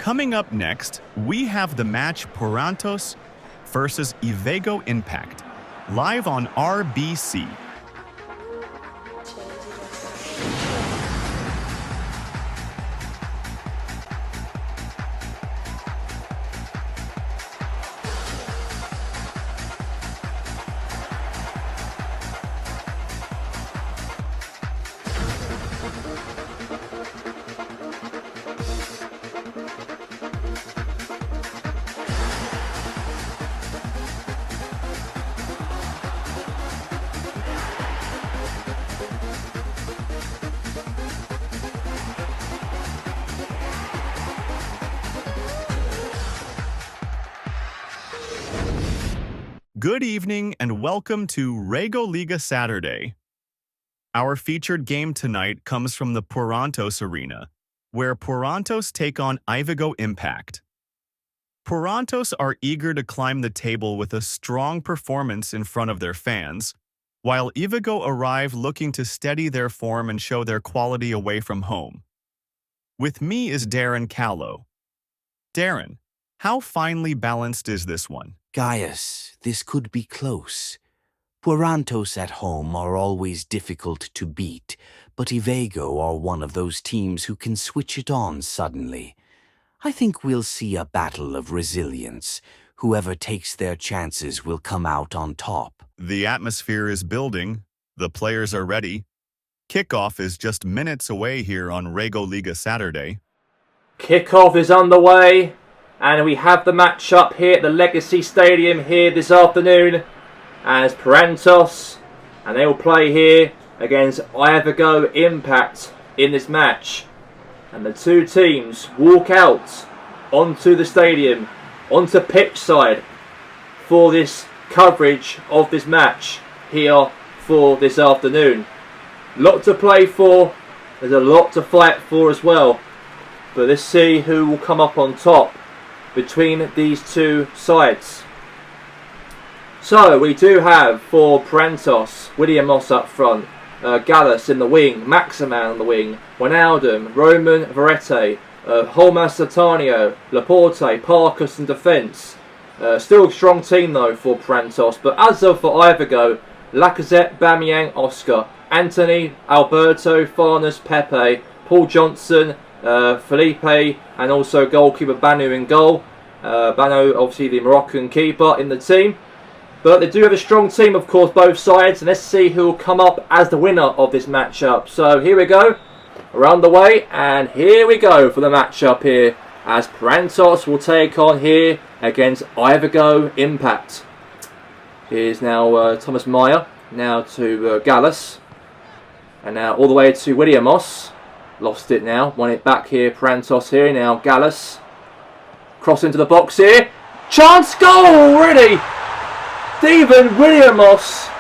Coming up next, we have the match Porantos versus Ivego Impact, live on RBC. Good evening and welcome to Rego Liga Saturday. Our featured game tonight comes from the Porantos Arena, where Porantos take on Ivego Impact. Porantos are eager to climb the table with a strong performance in front of their fans, while Ivego arrive looking to steady their form and show their quality away from home. With me is Darren Callow. Darren, how finely balanced is this one? Gaius, this could be close. Porantos at home are always difficult to beat, but Ivego are one of those teams who can switch it on suddenly. I think we'll see a battle of resilience. Whoever takes their chances will come out on top. The atmosphere is building. The players are ready. Kickoff is just minutes away here on Rego Liga Saturday. Kickoff is underway. And we have the match up here at the Legacy Stadium here this afternoon as Porantos, and they will play here against Ivego Impact in this match. And the two teams walk out onto the stadium, onto pitch side for this coverage of this match here for this afternoon. Lot to play for, there's a lot to fight for as well, but let's see who will come up on top between these two sides. So we do have for Porantos, Williamos up front, Gallus in the wing, Maximan on the wing, Wijnaldum, Roman Verrete, Holma Satanio, Laporte, Parkus in defence. Still a strong team though for Porantos, but as of for Ivego, Lacazette, Bamiyang, Oscar, Anthony, Alberto, Farnes, Pepe, Paul Johnson, Felipe, and also goalkeeper Banu in goal. Banu, obviously the Moroccan keeper in the team. But they do have a strong team, of course, both sides. And let's see who will come up as the winner of this matchup. So here we go. Around the way. And here we go for the matchup here. As Porantos will take on here against Ivego Impact. Here's now Thomas Meyer. Now to Gallus. And now all the way to Williamos. Lost it now. Won it back here. Porantos here. Now Gallus. Cross into the box here. Chance goal already. Steven Williamos.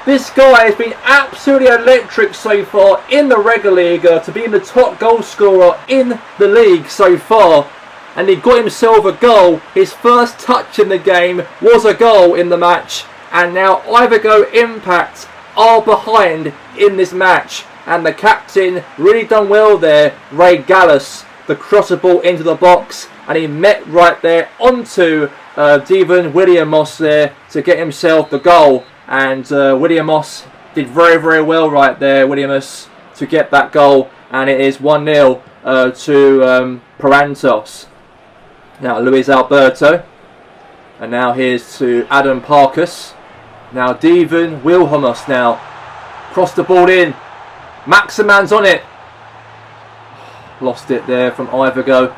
This guy has been absolutely electric so far in the Rego Liga to be the top goal scorer in the league so far. And he got himself a goal. His first touch in the game was a goal in the match. And now Ivego Impact are behind in this match. And the captain really done well there, Ray Gallus, the crosser ball into the box, and he met right there onto Steven Williamos there to get himself the goal. And Williamos did very, very well right there, Williamos, to get that goal. And it is 1-0 to Porantos. Now Luis Alberto. And now here's to Adam Parkus. Now Steven Wilhelmus now. Cross the ball in. Maximan's on it. Lost it there from Ivego.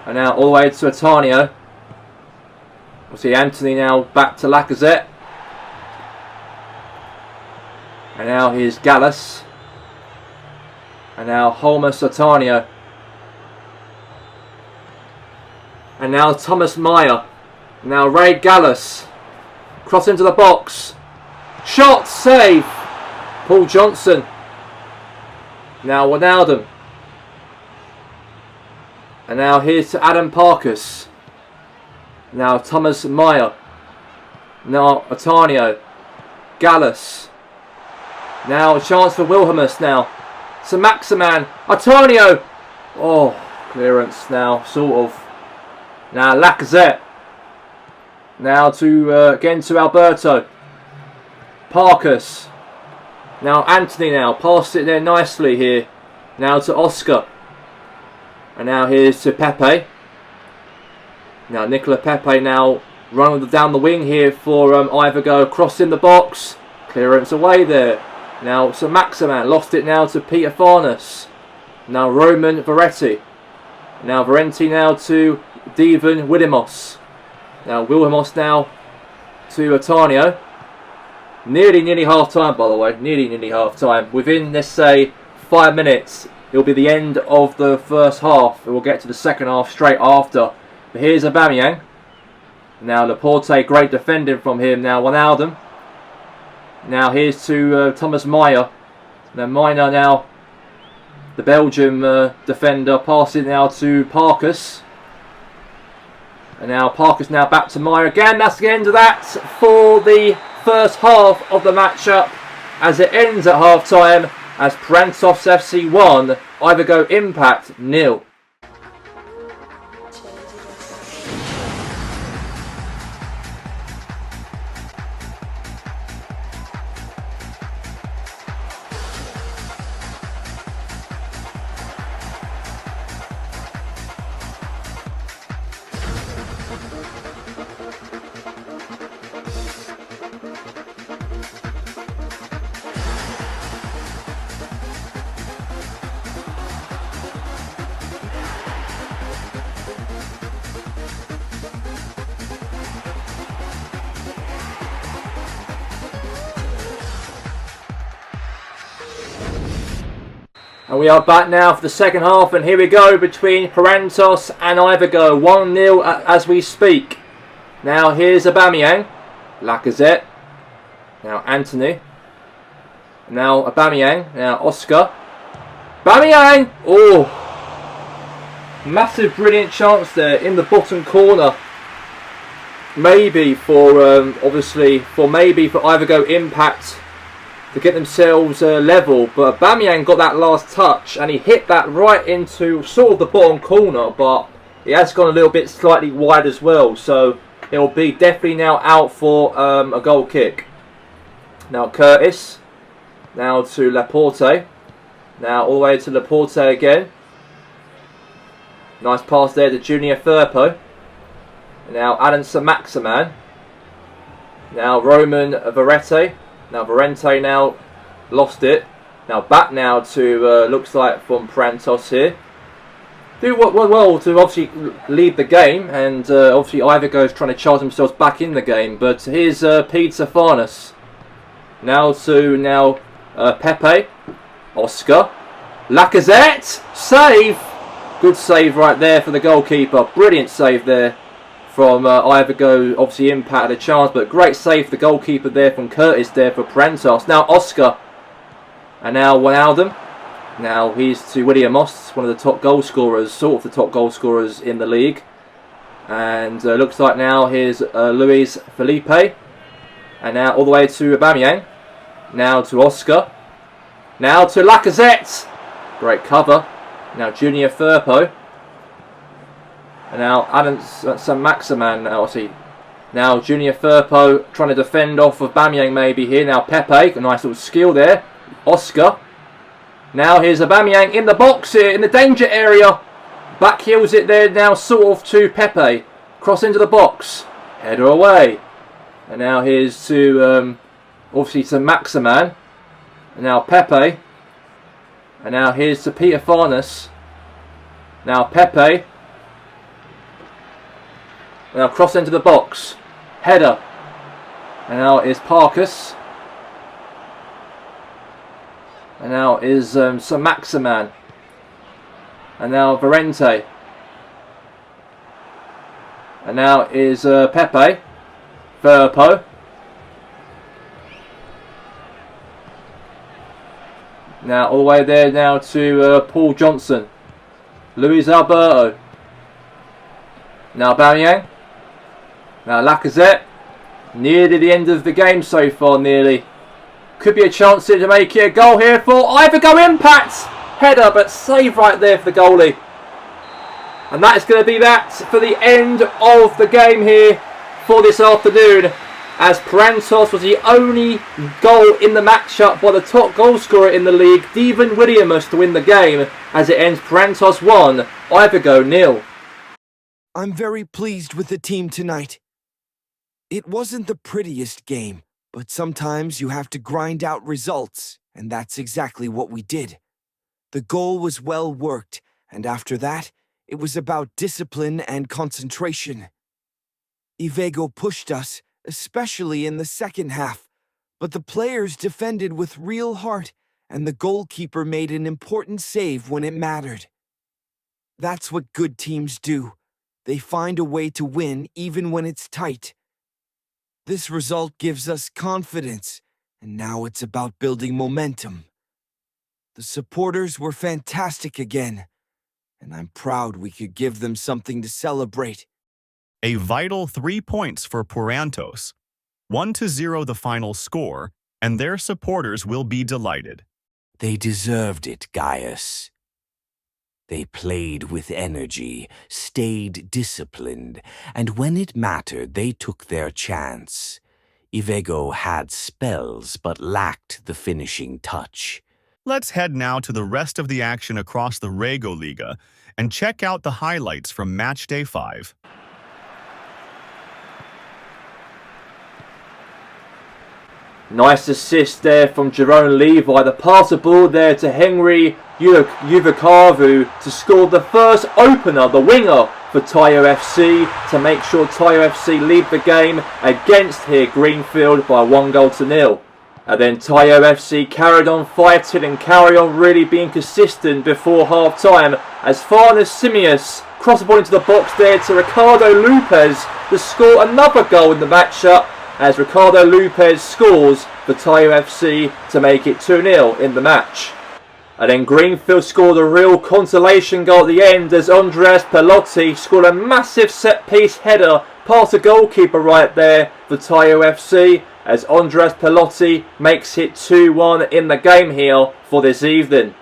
And now all the way to Atanio. We'll see Anthony now back to Lacazette. And now here's Gallus. And now Holma Satanio. And now Thomas Meyer. Now Ray Gallus. Cross into the box. Shot, save. Paul Johnson. Now Wijnaldum. And now here's to Adam Parkus. Now Thomas Meyer. Now Atanio. Gallus. Now a chance for Wilhelmus now. So Maximan. Atanio. Oh, Clearance now, sort of. Now Lacazette. Now to again to Alberto. Parkus. Now Anthony now. Passed it there nicely here. Now to Oscar. And now here's to Pepe. Now Nicola Pepe now running down the wing here for Ivago. Crossing the box. Clearance away there. Now Sir Maximan. Lost it now to Peter Farnes. Now Roman Verretti. Now Verenti now to Devan Willimos. Now Willimos now to Otanio. Nearly half time, by the way. Nearly half time. Within, let's say, 5 minutes, it'll be the end of the first half. We'll get to the second half straight after. But here's Aubameyang. Now Laporte, great defending from him. Now Wijnaldum. Now here's to Thomas Meyer. Now Meyer now, the Belgium defender, passing now to Parkus. And now Parkus now back to Meyer again. That's the end of that for the first half of the matchup, as it ends at half time as Parantos FC 1, Ivago Impact 0. And we are back now for the second half, and here we go between Parantos and Ivago. 1-0 as we speak. Now here's Aubameyang. Lacazette. Now Anthony. Now Aubameyang. Now Oscar. Aubameyang! Oh! Massive brilliant chance there in the bottom corner. Maybe for, obviously, for Ivago Impact to get themselves level, but Aubameyang got that last touch and he hit that right into sort of the bottom corner, but it has gone a little bit slightly wide as well, so it'll be definitely now out for a goal kick. Now Curtis, now to Laporte, now all the way to Laporte again. Nice pass there to Junior Firpo. Now Alan Maximan. Now Roman Verretti. Now Verente now lost it. Now back now to looks like from Parantos here. Do well to obviously lead the game, and obviously Ivago's trying to charge themselves back in the game. But here's Peter Farnes. Now to Pepe, Oscar, Lacazette, save. Good save right there for the goalkeeper. Brilliant save there from Ivago. Obviously impacted a chance, but great save for the goalkeeper there from Curtis there for Parantos. Now Oscar. And now Wijnaldum. Now he's to William Moss, one of the top goal scorers, sort of the top goal scorers in the league. And looks like now here's Luis Felipe. And now all the way to Aubameyang. Now to Oscar. Now to Lacazette. Great cover. Now Junior Firpo. And now Adam Maximan, obviously. Now Junior Firpo trying to defend off of Aubameyang maybe here. Now Pepe, a nice little skill there. Oscar. Now here's Aubameyang in the box here, in the danger area. Back heels it there now, sort of to Pepe. Cross into the box. Header away. And now here's to, obviously to Maximan. And now Pepe. And now here's to Peter Farnes. Now Pepe. Now cross into the box. Header. And now is Parkus. And now is Sir Maximan. And now Verente. And now is Pepe. Firpo. Now all the way there now to Paul Johnson. Luis Alberto. Now Aubameyang. Now Lacazette. Nearly the end of the game so far, nearly. Could be a chance here to make it a goal here for Ivago Impact. Header, but save right there for the goalie. And that is going to be that for the end of the game here for this afternoon, as Parantos was the only goal in the matchup by the top goal scorer in the league, Devon Williams, to win the game, as it ends Parantos 1, Ivigo 0. I'm very pleased with the team tonight. It wasn't the prettiest game, but sometimes you have to grind out results, and that's exactly what we did. The goal was well worked, and after that, it was about discipline and concentration. Ivego pushed us, especially in the second half, but the players defended with real heart, and the goalkeeper made an important save when it mattered. That's what good teams do. They find a way to win even when it's tight. This result gives us confidence, and now it's about building momentum. The supporters were fantastic again, and I'm proud we could give them something to celebrate. A vital 3 points for Parantos. 1-0 the final score, and their supporters will be delighted. They deserved it, Gaius. They played with energy, stayed disciplined, and when it mattered, they took their chance. Ivego had spells, but lacked the finishing touch. Let's head now to the rest of the action across the Rego Liga and check out the highlights from Matchday 5. Nice assist there from Jerome Levi. The pass the ball there to Henry Uvakavu to score the first opener, the winger for Tayo FC, to make sure Tayo FC lead the game against here Greenfield by 1-0. And then Tayo FC carried on fighting and carried on really being consistent before half time, as Farnes Simius crossed the ball into the box there to Ricardo Lopez to score another goal in the matchup, as Ricardo Lopez scores for Tayo FC to make it 2-0 in the match. And then Greenfield scored a real consolation goal at the end, as Andres Pelotti scored a massive set-piece header past the goalkeeper right there for Tayo FC, as Andres Pelotti makes it 2-1 in the game here for this evening.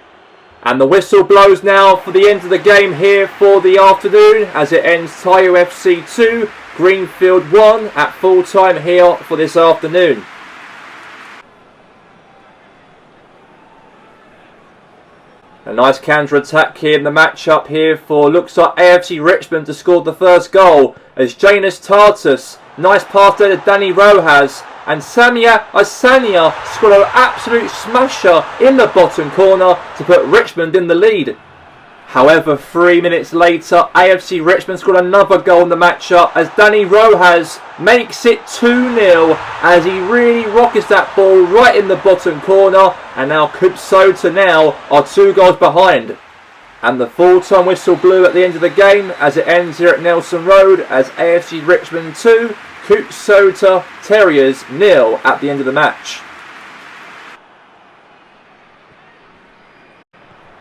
And the whistle blows now for the end of the game here for the afternoon, as it ends Tayo FC 2, Greenfield 1 at full time here for this afternoon. A nice counter-attack here in the matchup here for, looks like AFC Richmond to score the first goal, as Janus Tartus, nice pass there to Danny Rojas, and Samia Asania scored an absolute smasher in the bottom corner to put Richmond in the lead. However, 3 minutes later, AFC Richmond scored another goal in the matchup, as Danny Rojas makes it 2-0, as he really rockets that ball right in the bottom corner, and now Kupsota now are 2 goals behind. And the full-time whistle blew at the end of the game, as it ends here at Nelson Road, as AFC Richmond 2, Kupsota Terriers 0 at the end of the match.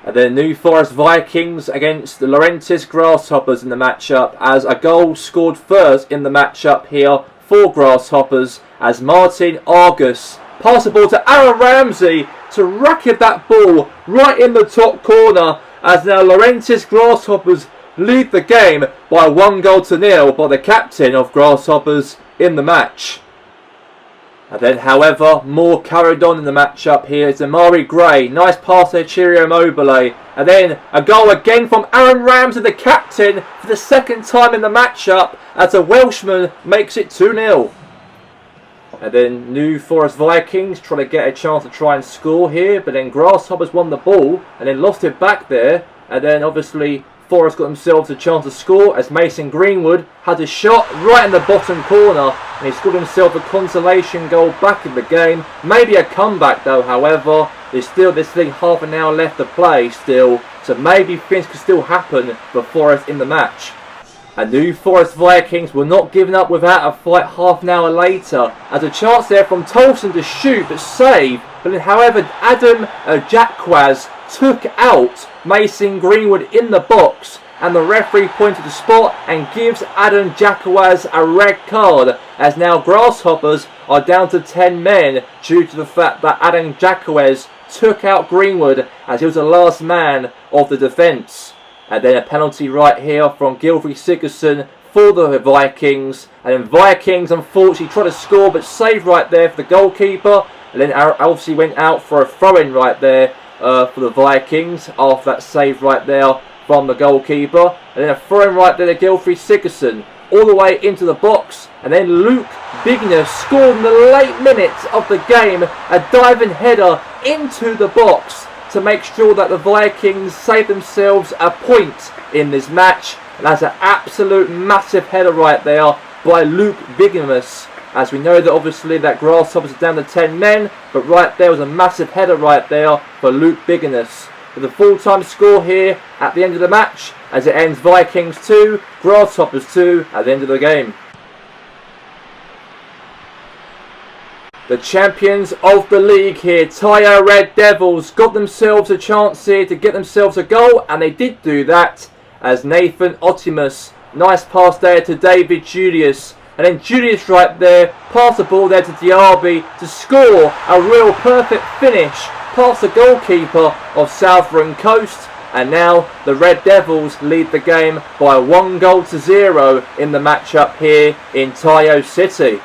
And then New Forest Vikings against the Laurentis Grasshoppers in the matchup, as a goal scored first in the matchup here for Grasshoppers, as Martin Argus passed the ball to Aaron Ramsey to racket that ball right in the top corner, as now Laurentis Grasshoppers lead the game by 1-0 by the captain of Grasshoppers in the match. And then, however, more carried on in the matchup here. It's Amari Gray. Nice pass there, Chirio Mobile. And then a goal again from Aaron Ramsey, the captain, for the second time in the matchup, as a Welshman makes it 2-0. And then New Forest Vikings trying to get a chance to try and score here. But then Grasshoppers won the ball and then lost it back there. And then obviously Forest got themselves a chance to score, as Mason Greenwood had a shot right in the bottom corner, and he scored himself a consolation goal back in the game. Maybe a comeback though, however. There's still this thing half an hour left to play still, so maybe things could still happen for Forest in the match. And New Forest Vikings were not given up without a fight half an hour later, as a chance there from Tolson to shoot but save, but then however Adam Jacquaz took out Mason Greenwood in the box, and the referee pointed to the spot and gives Adam Jacquaz a red card, as now Grasshoppers are down to 10 men due to the fact that Adam Jacquaz took out Greenwood as he was the last man of the defence. And then a penalty right here from Gylfi Sigurdsson for the Vikings. And then Vikings unfortunately tried to score but saved right there for the goalkeeper. And then obviously went out for a throw-in right there for the Vikings after that save right there from the goalkeeper. And then a throw-in right there to Gylfi Sigurdsson all the way into the box. And then Luke Bigness scored in the late minutes of the game. A diving header into the box to make sure that the Vikings save themselves a point in this match. And that's an absolute massive header right there by Luke Bigness. As we know that obviously that Grasshoppers are down to 10 men, but right there was a massive header right there for Luke Bigness. With a full-time score here at the end of the match, as it ends Vikings 2, Grasshoppers 2 at the end of the game. The champions of the league here, Tyre Red Devils, got themselves a chance here to get themselves a goal, and they did do that as Nathan Otimus, nice pass there to David Julius, and then Julius right there, pass the ball there to Diaby to score a real perfect finish past the goalkeeper of Southern Coast. And now the Red Devils lead the game by 1-0 in the matchup here in Tayo City.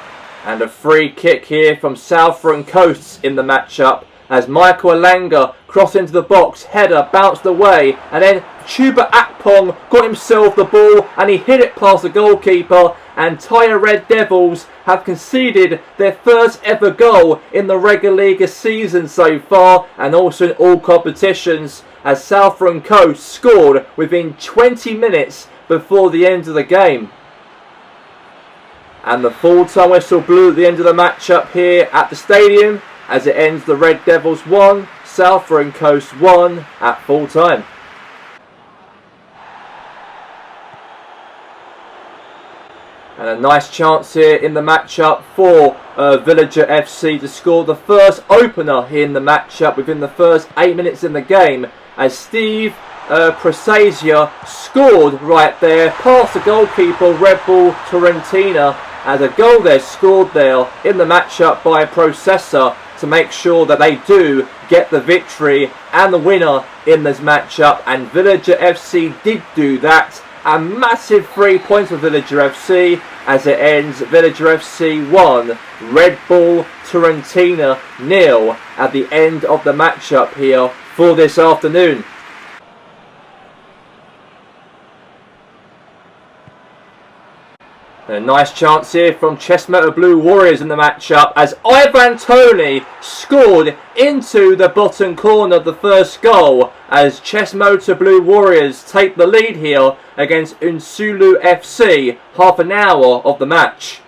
And a free kick here from Southern Coast in the matchup as Michael Alanga crossed into the box, header bounced away, and then Chuba Akpong got himself the ball and he hit it past the goalkeeper. And Tyre Red Devils have conceded their first ever goal in the regular league season so far, and also in all competitions, as Southern Coast scored within 20 minutes before the end of the game. And the full-time whistle blew at the end of the matchup here at the stadium, as it ends the Red Devils 1, Southern Coast 1 at full-time. And a nice chance here in the matchup for Villager FC to score the first opener here in the matchup within the first 8 minutes in the game, as Steve Prosasia scored right there past the goalkeeper Red Bull Torrentina, as a goal there scored there in the matchup by Processor to make sure that they do get the victory and the winner in this matchup. And Villager FC did do that. A massive 3 points for Villager FC as it ends Villager FC 1, Red Bull Torrentina 0 at the end of the matchup here for this afternoon. A nice chance here from Chessmotor Blue Warriors in the matchup as Ivan Toney scored into the bottom corner of the first goal as Chessmotor Blue Warriors take the lead here against Unsulu FC half an hour of the match.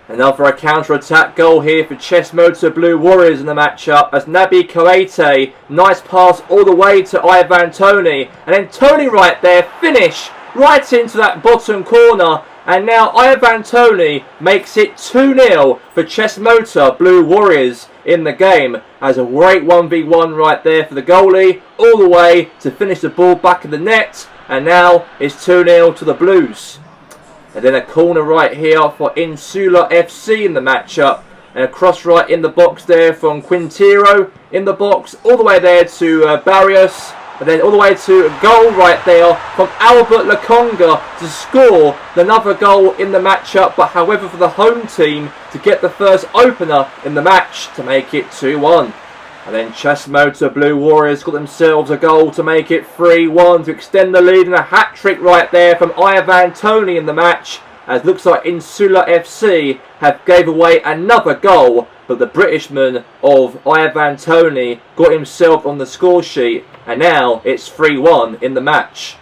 Another counter-attack goal here for Chessmotor Blue Warriors in the matchup as Nabi Koete, nice pass all the way to Ivan Toney, and then Toney right there, finish right into that bottom corner. And now Ivan Toney makes it 2-0 for Chessmotor Blue Warriors in the game, as a great 1v1 right there for the goalie, all the way to finish the ball back in the net, and now it's 2-0 to the Blues. And then a corner right here for Insula FC in the matchup, and a cross right in the box there from Quintero in the box, all the way there to Barrios. And then all the way to a goal right there from Albert Lakonga to score another goal in the matchup, but however for the home team to get the first opener in the match to make it 2-1. And then Chessmotor Blue Warriors got themselves a goal to make it 3-1 to extend the lead, and a hat-trick right there from Ivan Toney in the match, as looks like Insula FC have gave away another goal, but the Britishman of Ivan Toney got himself on the score sheet, and now it's 3-1 in the match.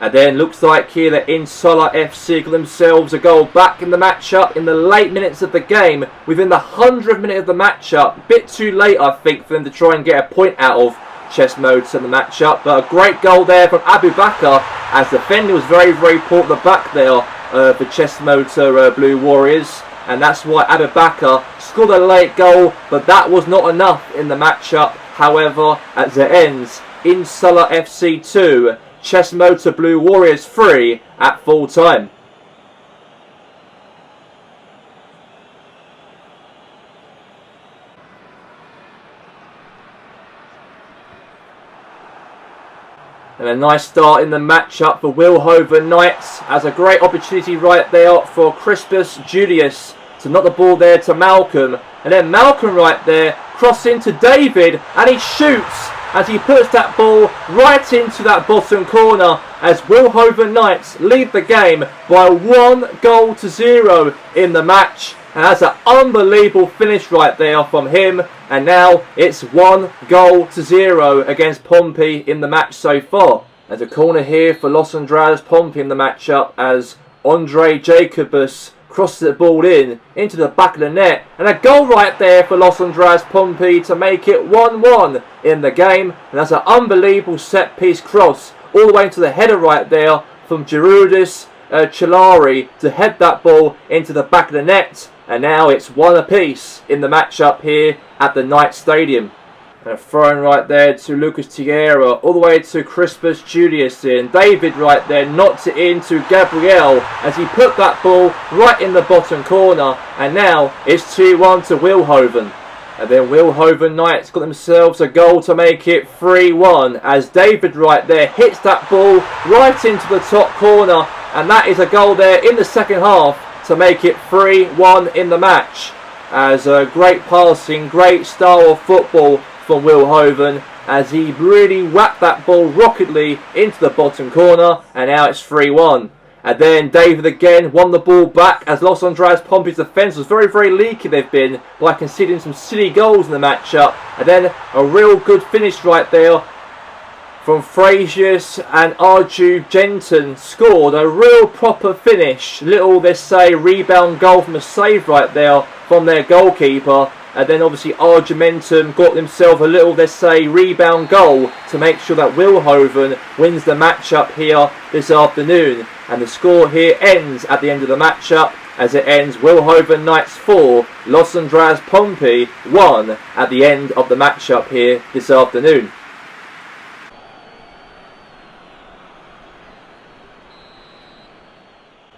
And then looks like here that Insula FC got themselves a goal back in the matchup in the late minutes of the game, within the 100th minute of the matchup. A bit too late, I think, for them to try and get a point out of Chessmotor in the matchup, but a great goal there from Abu Bakr, as the defender was very, very poor at the back there for Chessmotor Blue Warriors. And that's why Abu Bakr scored a late goal, but that was not enough in the matchup. However, as it ends, Insula FC 2, Chessmotor Blue Warriors 3 at full time. And a nice start in the matchup for Wilhoven Knights, as a great opportunity right there for Crispus Julius to knock the ball there to Malcolm. And then Malcolm right there, crossing to David, and he shoots as he puts that ball right into that bottom corner, as Wilhoven Knights lead the game by 1-0 in the match. And that's an unbelievable finish right there from him. And now it's 1-0 against Pompey in the match so far. There's a corner here for Los Andrades Pompey in the matchup, as Andre Jacobus crosses the ball into the back of the net. And a goal right there for Los Andrades Pompey to make it 1-1 in the game. And that's an unbelievable set-piece cross all the way into the header right there from Gerudis Chilari to head that ball into the back of the net. And now it's 1 apiece in the matchup here at the Knight Stadium. And a throw-in right there to Lucas Tiguera, all the way to Crispus Julius in. David right there knocks it into Gabriel as he put that ball right in the bottom corner. And now it's 2-1 to Wilhoven. And then Wilhoven Knights got themselves a goal to make it 3-1, as David right there hits that ball right into the top corner. And that is a goal there in the second half to make it 3-1 in the match. As a great passing, great style of football from Wilhoven, as he really whacked that ball rocketly into the bottom corner, and now it's 3-1. And then David again won the ball back, as Los Andrades Pompey's defence was very, very leaky they've been, by conceding some silly goals in the matchup. And then a real good finish right there from Frasius, and Arju Jenton scored a real proper finish. Little, let's say, rebound goal from a save right there from their goalkeeper. And then obviously Arjumentum got himself a little, let's say, rebound goal to make sure that Wilhoven wins the matchup here this afternoon. And the score here ends at the end of the matchup, as it ends Wilhoven Knights 4, Los Andrades Pompey 1 at the end of the matchup here this afternoon.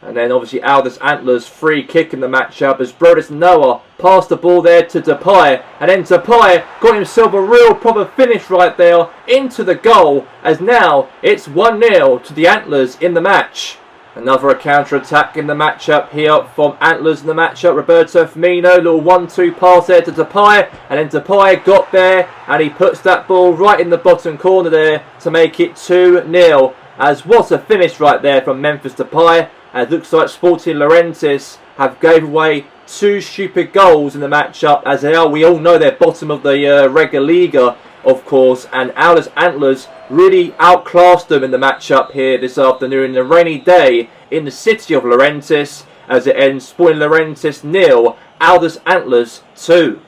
And then obviously Aldous Antlers free kick in the matchup, as Brodus Noah passed the ball there to Depay, and then Depay got himself a real proper finish right there into the goal, as now it's 1-0 to the Antlers in the match. Another counter-attack in the matchup here from Antlers in the matchup. Roberto Firmino, little 1-2 pass there to Depay, and then Depay got there and he puts that ball right in the bottom corner there to make it 2-0. As what a finish right there from Memphis Depay. And it looks like Sporting Laurentis have gave away 2 stupid goals in the matchup, as they are, we all know, they're bottom of the Rega Liga, of course, and Aldous Antlers really outclassed them in the matchup here this afternoon. A rainy day in the city of Laurentis, as it ends Sporting Laurentis 0, Aldous Antlers 2.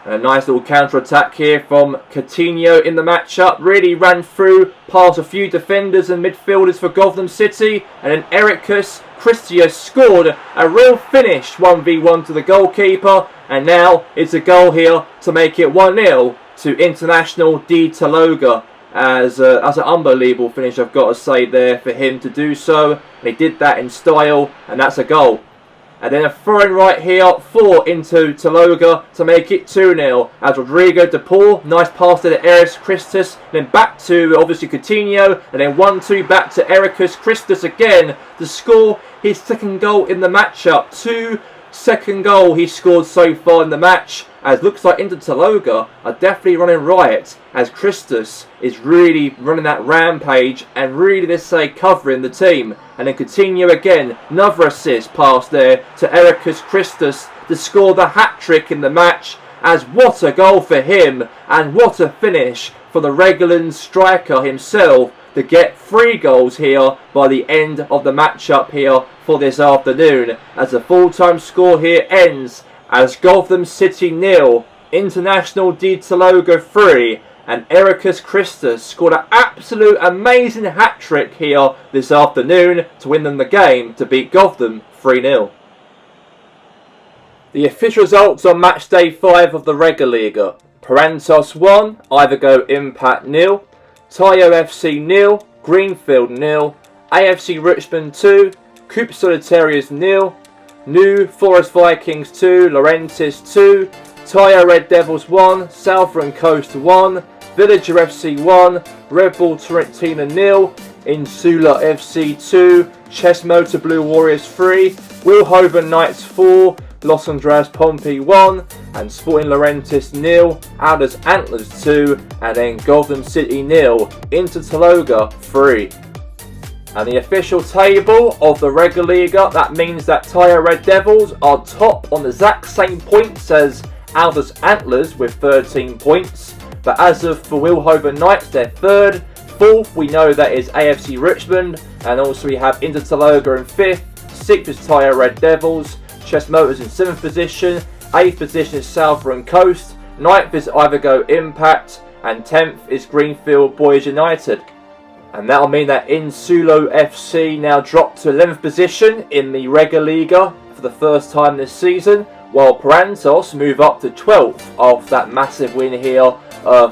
A nice little counter-attack here from Coutinho in the matchup. Really ran through past a few defenders and midfielders for Gotham City. And then Ericus Christius scored a real finish 1v1 to the goalkeeper. And now it's a goal here to make it 1-0 to International de Taloga. As an unbelievable finish, I've got to say there, for him to do so. And he did that in style, and that's a goal. And then a throw-in right here for into Taloga to make it 2-0. As Rodrigo de Paul, nice pass to Eris Christus. Then back to, obviously, Coutinho. And then 1-2 back to Ericus Christus again to score his second goal in the matchup. 2nd goal he scored so far in the match. As looks like Inter Taloga are definitely running riot, as Christus is really running that rampage and really, let's say, covering the team. And then Coutinho again, another assist pass there to Ericus Christus to score the hat-trick in the match. As what a goal for him, and what a finish for the Regaland striker himself to get 3 goals here by the end of the matchup here for this afternoon. As the full-time score here ends as Gotham City 0, International de Taloga 3, and Ericus Christus scored an absolute amazing hat-trick here this afternoon to win them the game to beat Gotham 3-0. The official results on match day 5 of the Rega Liga. Parantos 1, Ivigo Impact 0, Tayo FC 0, Greenfield 0, AFC Richmond 2, Cooper Solitarius 0, New Forest Vikings 2, Laurentis 2, Tyre Red Devils 1, Southern Coast 1, Villager FC 1, Red Bull Torrentina 0, Insula FC 2, Chess Motor Blue Warriors 3, Wilhoven Knights 4, Los Andreas Pompey 1, and Sporting Laurentis 0, Alders Antlers 2, and then Gotham City 0, Inter Taloga 3. And the official table of the Regaliga, that means that Tyre Red Devils are top on the exact same points as Alders Antlers with 13 points. But as of for Wilhoven Knights, they're third. Fourth, we know that is AFC Richmond. And also we have Inter Taloga in fifth. Sixth is Tyre Red Devils. Chess Motors in 7th position. 8th position is Southern Coast. 9th is Ivergo Impact. And 10th is Greenfield Boys United. And that'll mean that Insulo FC now dropped to 11th position in the Regaliga for the first time this season, while Parantos move up to 12th after that massive win here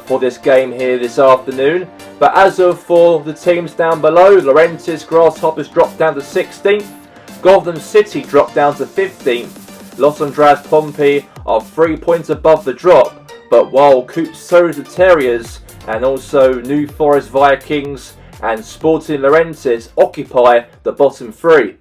for this game here this afternoon. But as of for the teams down below, Laurentis Grasshoppers dropped down to 16th, Gotham City dropped down to 15th, Los Andreas Pompey are 3 points above the drop, but while Soda Terriers and also New Forest Vikings and Sporting Laurentis occupy the bottom 3.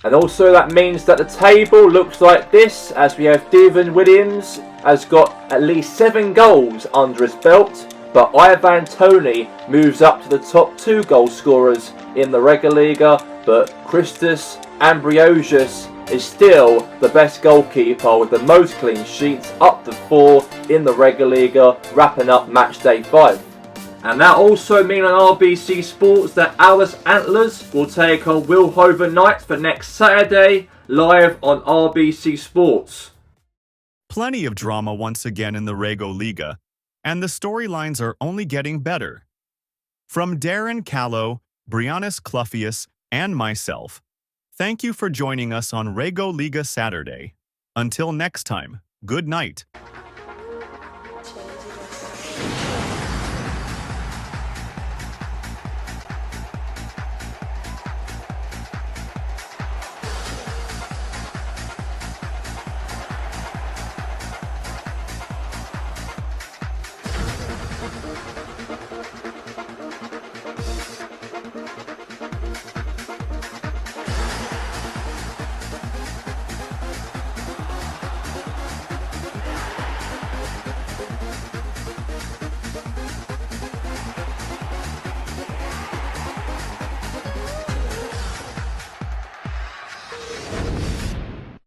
And also that means that the table looks like this, as we have Devon Williams has got at least 7 goals under his belt, but Ivan Toney moves up to the top 2 goal scorers in the Regaliga, but Christos Ambrosius is still the best goalkeeper with the most clean sheets, up to 4 in the Regaliga, wrapping up Matchday 5. And that also means on RBC Sports that Alders Antlers will take on Wilhoven Knights for next Saturday, live on RBC Sports. Plenty of drama once again in the Rego Liga, and the storylines are only getting better. From Darren Callow, Briannis Cluffius, and myself, thank you for joining us on Rego Liga Saturday. Until next time, good night.